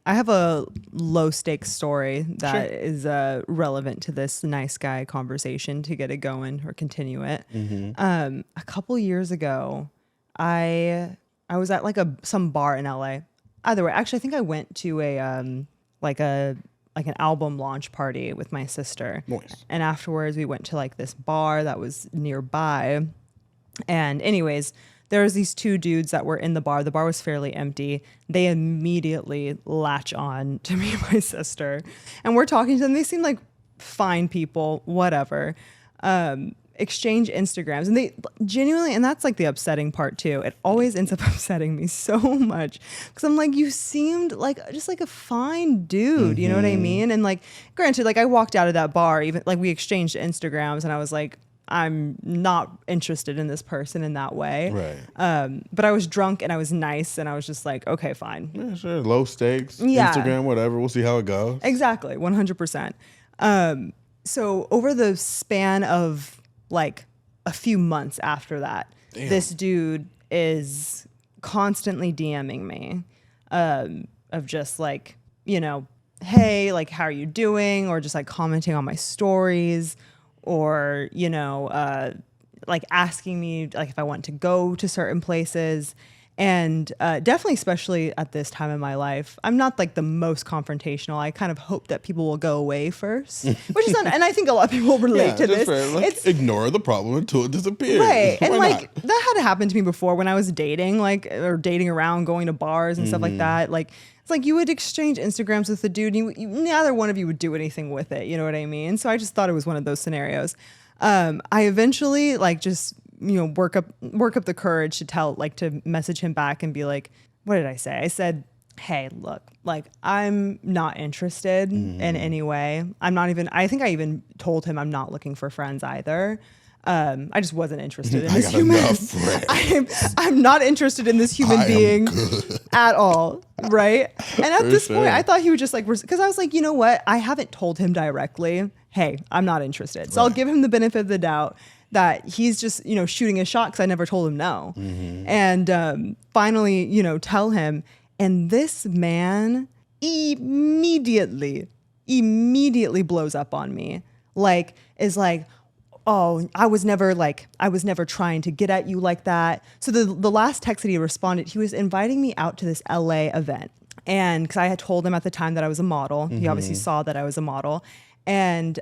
I have a low stakes story that Sure. is relevant to this nice guy conversation to get it going or continue it. A couple years ago, I was at like some bar in LA. Either way, actually, I think I went to like an album launch party with my sister. Nice. And afterwards, we went to like this bar that was nearby. And anyways, there was these two dudes that were in the bar. The bar was fairly empty. They immediately latch on to me and my sister. And we're talking to them. They seem like fine people, whatever. Exchange Instagrams. And they genuinely, and that's like the upsetting part too. It always ends up upsetting me so much. Because I'm like, you seemed like just like a fine dude. You know what I mean? And like, granted, like I walked out of that bar, even like we exchanged Instagrams and I was like, I'm not interested in this person in that way. Right. But I was drunk and I was nice and I was just like, okay, fine. Yeah, sure. Low stakes. Yeah. Instagram, whatever. We'll see how it goes. Exactly. 100%. So over the span of like a few months after that, this dude is constantly DMing me of just like, you know, hey, like, how are you doing? Or just like commenting on my stories. Or, you know, like asking me like if I want to go to certain places. And definitely, especially at this time in my life, I'm not like the most confrontational. I kind of hope that people will go away first, which is not, and I think a lot of people relate to this. Fair. Like, it's ignore the problem until it disappears. Right. And Why like that had happened to me before when I was dating, like, or dating around, going to bars and stuff like that. Like, it's like you would exchange Instagrams with the dude and neither one of you would do anything with it. You know what I mean? So I just thought it was one of those scenarios. I eventually like just, you know, work up the courage to message him back and be like, what did I say? I said, hey, look, like I'm not interested in any way. I think I even told him I'm not looking for friends either. I just wasn't interested in this human. I'm not interested in this human being at all. Right. And at this point, I thought he would just like, because I was like, you know what? I haven't told him directly, hey, I'm not interested. So I'll give him the benefit of the doubt that he's just, you know, shooting a shot because I never told him no. And finally, you know, tell him. And this man immediately blows up on me. Like, is like, oh, I was never trying to get at you like that. So the last text that he responded, he was inviting me out to this LA event. And because I had told him at the time that I was a model, he obviously saw that I was a model. And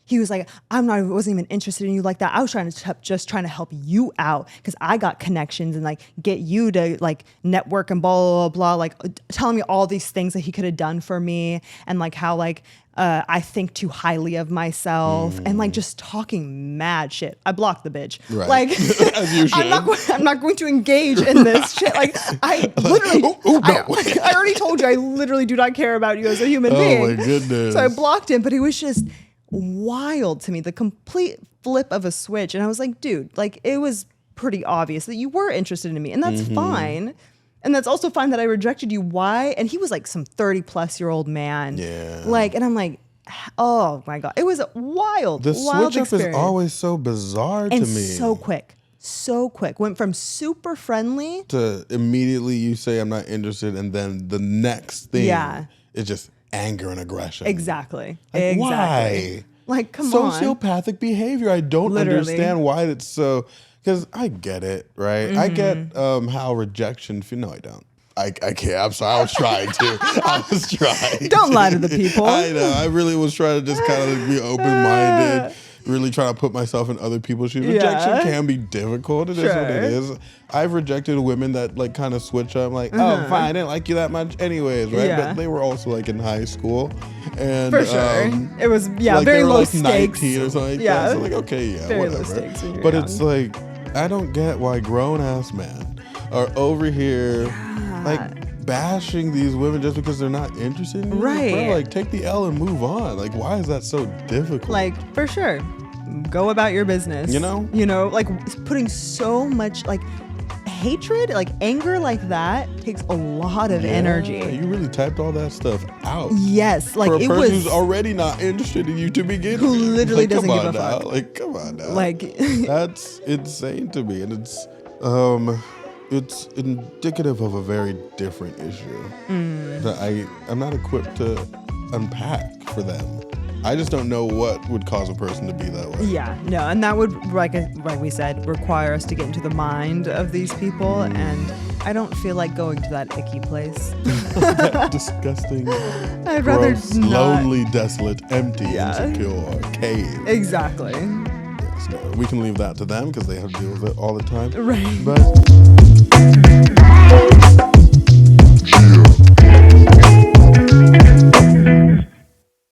he was like, I wasn't even interested in you like that. I was just trying to help you out because I got connections and like get you to like network and blah, blah, blah, like telling me all these things that he could have done for me and like how like I think too highly of myself and like just talking mad shit. I blocked the bitch. Right. Like as you should. I'm not going to engage in this shit. Like I literally, no. I already told you, I literally do not care about you as a human being. Oh my goodness. So I blocked him, but he was just wild to me, the complete flip of a switch. And I was like, dude, like it was pretty obvious that you were interested in me and that's fine. And that's also fine that I rejected you. Why? And he was like some 30-plus-year-old man. Yeah. Like, and I'm like, oh my God. It was a wild switch up experience. is always so bizarre to me. So quick. Went from super friendly to immediately you say I'm not interested, and then the next thing is just anger and aggression. Exactly. Like, why? Like, come on. Sociopathic behavior. I don't understand why it's so. Because I get it, right? I get how rejection. No, I don't. I can't. I'm sorry. I was trying to. Don't lie to the people. I know. I really was trying to just kind of be open-minded. Really trying to put myself in other people's shoes. Rejection can be difficult. It is what it is. I've rejected women that like kind of switch up. Like, oh, fine, I didn't like you that much, anyways, right? Yeah. But they were also like in high school, and for sure, it was like they very were low like stakes. 19 or something. Like that. So like, okay, very whatever. low stakes when you're but young. it's like I don't get why grown ass men are over here like bashing these women just because they're not interested in you. Right. Bro, like take the L and move on. Like why is that so difficult? Like for sure. Go about your business. You know, like putting so much like hatred, like anger like that takes a lot of energy. You really typed all that stuff out. Yes. Like for a it person was who's already not interested in you to begin who with. literally like, doesn't give a now. fuck. Like, come on now. Like that's insane to me. And it's it's indicative of a very different issue that I'm not equipped to unpack for them. I just don't know what would cause a person to be that way. Yeah, no, and that would, like we said, require us to get into the mind of these people, and I don't feel like going to that icky place. That disgusting, I'd rather gross, not. Lonely, desolate, empty, insecure cave. Exactly. Yes, no, we can leave that to them because they have to deal with it all the time. Right. But